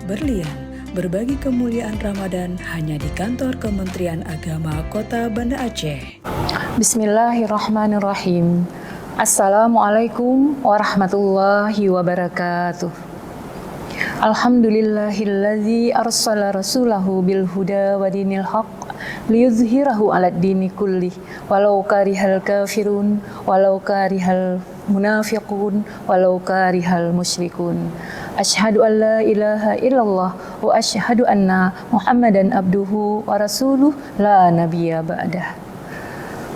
Sahabat Berlian, berbagi kemuliaan Ramadan hanya di kantor Kementerian Agama Kota Banda Aceh. Bismillahirrahmanirrahim. Assalamualaikum warahmatullahi wabarakatuh. Alhamdulillahilladzi arsala rasulahu bil huda wa dinil haqq liyuzhirahu 'alad dini kullih walau karihal kafirun walau karihal munafiqun walau karihal musyrikun. Asyhadu an la ilaha illallah wa asyhadu anna Muhammadan abduhu wa rasuluh la nabiyya ba'dah.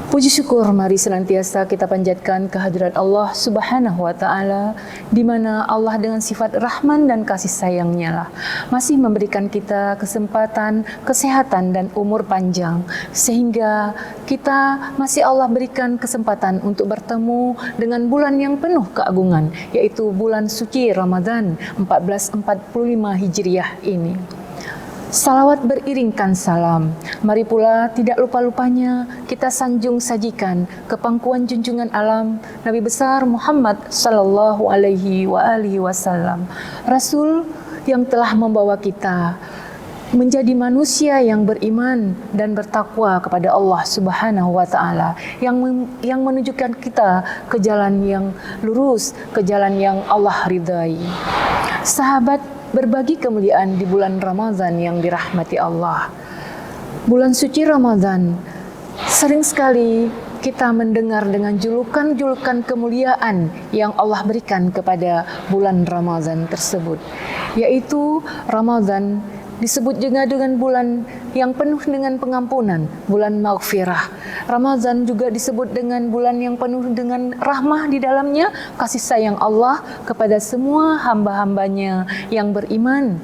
Puji syukur mari senantiasa kita panjatkan kehadirat Allah Subhanahu wa Ta'ala, di mana Allah dengan sifat Rahman dan kasih sayangnya lah masih memberikan kita kesempatan, kesehatan dan umur panjang, sehingga kita masih Allah berikan kesempatan untuk bertemu dengan bulan yang penuh keagungan, yaitu bulan suci Ramadan 1445 Hijriah ini. Salawat beriringkan salam. Mari pula tidak lupa-lupanya kita sanjung sajikan ke pangkuan junjungan alam Nabi besar Muhammad sallallahu alaihi wasallam, Rasul yang telah membawa kita menjadi manusia yang beriman dan bertakwa kepada Allah Subhanahu wa Ta'ala, yang menunjukkan kita ke jalan yang lurus, ke jalan yang Allah ridai. Sahabat, berbagi kemuliaan di bulan Ramadan yang dirahmati Allah. Bulan suci Ramadan, sering sekali kita mendengar dengan julukan-julukan kemuliaan yang Allah berikan kepada bulan Ramadan tersebut, yaitu Ramadan disebut juga dengan bulan yang penuh dengan pengampunan, bulan maghfirah. Ramadan juga disebut dengan bulan yang penuh dengan rahmah di dalamnya, kasih sayang Allah kepada semua hamba-hambanya yang beriman.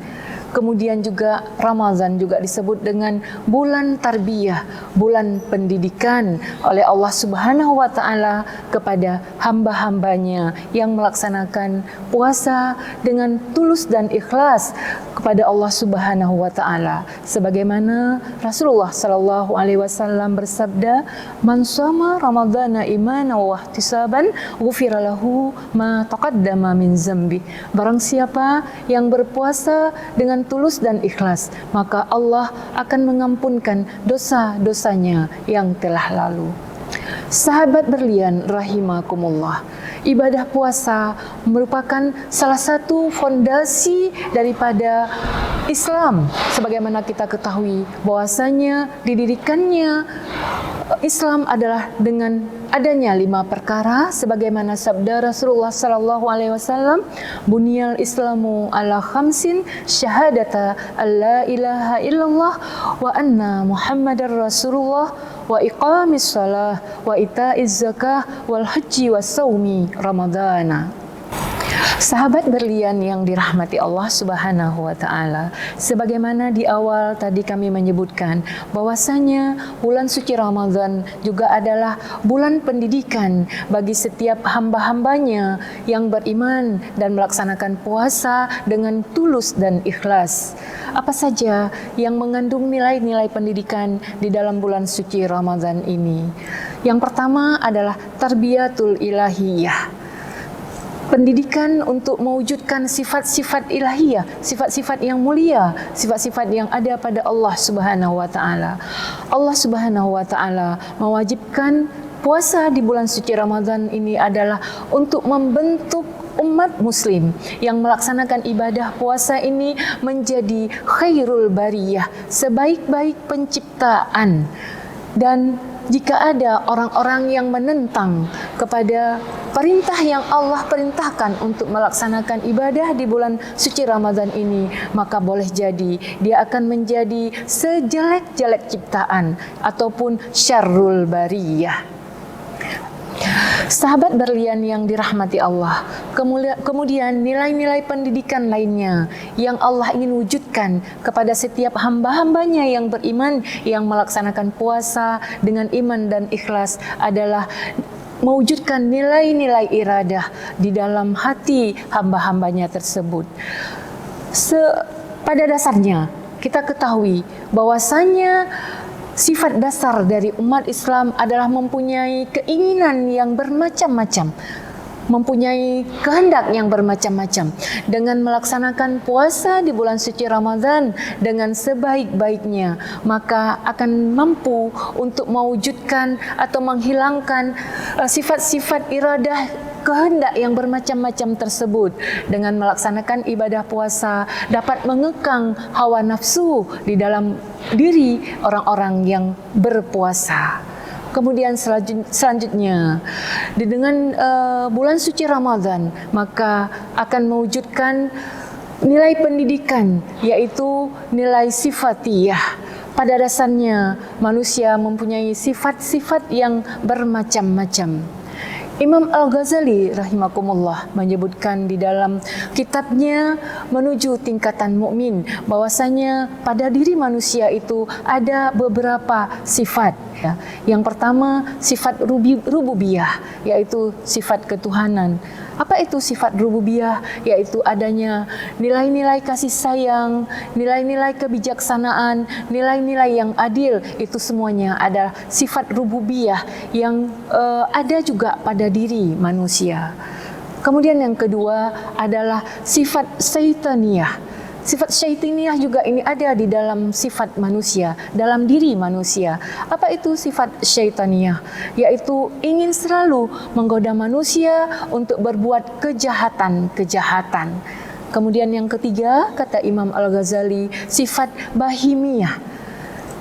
Kemudian juga Ramadan juga disebut dengan bulan tarbiyah, bulan pendidikan oleh Allah Subhanahu wa Ta'ala kepada hamba-hambanya yang melaksanakan puasa dengan tulus dan ikhlas kepada Allah Subhanahu wa Ta'ala. Sebagaimana Rasulullah sallallahu alaihi wasallam bersabda, "Man shoma Ramadhana imanan wa ihtisaban, ghufira lahu ma taqaddama min dzambi." Barang siapa yang berpuasa dengan tulus dan ikhlas, maka Allah akan mengampunkan dosa-dosanya yang telah lalu. Sahabat berlian rahimakumullah, ibadah puasa merupakan salah satu fondasi daripada Islam. Sebagaimana kita ketahui bahwasanya didirikannya Islam adalah dengan adanya 5 perkara, sebagaimana sabda Rasulullah sallallahu alaihi wasallam, "Bunyal Islamu ala khamsin, syahadata alla ilaha illallah wa anna Muhammadar Rasulullah wa iqamis shalah wa itaiz zakah wal haji was saumi ramadana." Sahabat berlian yang dirahmati Allah Subhanahu wa Ta'ala, sebagaimana di awal tadi kami menyebutkan bahwasanya bulan suci Ramadan juga adalah bulan pendidikan bagi setiap hamba-hambanya yang beriman dan melaksanakan puasa dengan tulus dan ikhlas. Apa saja yang mengandung nilai-nilai pendidikan di dalam bulan suci Ramadan ini? Yang pertama adalah tarbiyatul ilahiyah, pendidikan untuk mewujudkan sifat-sifat ilahiyah, sifat-sifat yang mulia, sifat-sifat yang ada pada Allah Subhanahu wa Ta'ala. Allah Subhanahu wa Ta'ala mewajibkan puasa di bulan suci Ramadan ini adalah untuk membentuk umat muslim yang melaksanakan ibadah puasa ini menjadi khairul bariyah, sebaik-baik penciptaan. Dan jika ada orang-orang yang menentang kepada perintah yang Allah perintahkan untuk melaksanakan ibadah di bulan suci Ramadan ini, maka boleh jadi dia akan menjadi sejelek-jelek ciptaan ataupun syarrul bariyah. Sahabat berlian yang dirahmati Allah, kemudian nilai-nilai pendidikan lainnya yang Allah ingin wujudkan kepada setiap hamba-hambanya yang beriman, yang melaksanakan puasa dengan iman dan ikhlas adalah mewujudkan nilai-nilai iradah di dalam hati hamba-hambanya tersebut. Pada dasarnya kita ketahui bahwasanya sifat dasar dari umat Islam adalah mempunyai keinginan yang bermacam-macam. mempunyai kehendak yang bermacam-macam. Dengan melaksanakan puasa di bulan suci Ramadan dengan sebaik-baiknya, maka akan mampu untuk mewujudkan atau menghilangkan sifat-sifat iradah kehendak yang bermacam-macam tersebut. Dengan melaksanakan ibadah puasa dapat mengekang hawa nafsu di dalam diri orang-orang yang berpuasa. Kemudian selanjutnya, dengan bulan suci Ramadan, maka akan mewujudkan nilai pendidikan, yaitu nilai sifatiyah. Pada dasarnya, manusia mempunyai sifat-sifat yang bermacam-macam. Imam Al-Ghazali rahimakumullah menyebutkan di dalam kitabnya Menuju Tingkatan Mukmin bahwasanya pada diri manusia itu ada beberapa sifat. Ya. Yang pertama sifat rububiyah, yaitu sifat ketuhanan. Apa itu sifat rububiyah? Yaitu adanya nilai-nilai kasih sayang, nilai-nilai kebijaksanaan, nilai-nilai yang adil. Itu semuanya adalah sifat rububiyah yang ada juga pada diri manusia. Kemudian yang kedua adalah sifat syaitaniyah. Sifat syaitaniyah juga ini ada di dalam sifat manusia, dalam diri manusia. Apa itu sifat syaitaniyah? Yaitu ingin selalu menggoda manusia untuk berbuat kejahatan-kejahatan. Kemudian yang ketiga, kata Imam Al-Ghazali, sifat bahimiyah,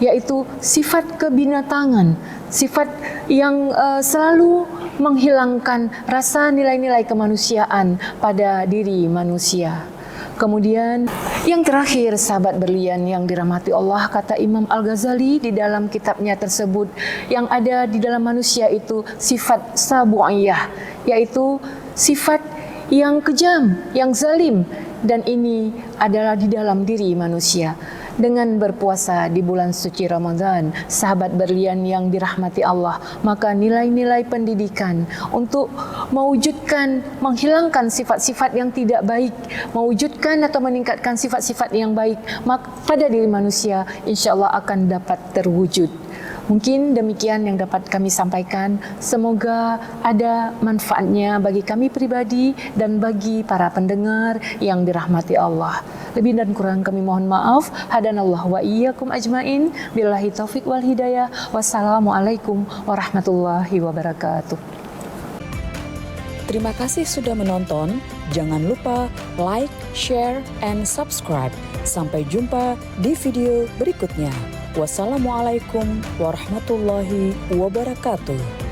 yaitu sifat kebinatangan, sifat yang selalu menghilangkan rasa nilai-nilai kemanusiaan pada diri manusia. Kemudian yang terakhir, sahabat berlian yang dirahmati Allah, kata Imam Al-Ghazali di dalam kitabnya tersebut, yang ada di dalam manusia itu sifat sabu'iyah, yaitu sifat yang kejam, yang zalim, dan ini adalah di dalam diri manusia. Dengan berpuasa di bulan suci Ramadan, sahabat berlian yang dirahmati Allah, maka nilai-nilai pendidikan untuk mewujudkan, menghilangkan sifat-sifat yang tidak baik, mewujudkan atau meningkatkan sifat-sifat yang baik pada diri manusia, insya Allah akan dapat terwujud. Mungkin demikian yang dapat kami sampaikan. Semoga ada manfaatnya bagi kami pribadi dan bagi para pendengar yang dirahmati Allah. Lebih dan kurang kami mohon maaf. Hadanallah wa iyyakum ajmain. Billahi taufik wal hidayah. Wassalamualaikum warahmatullahi wabarakatuh. Terima kasih sudah menonton. Jangan lupa like, share, and subscribe. Sampai jumpa di video berikutnya. Wassalamualaikum warahmatullahi wabarakatuh.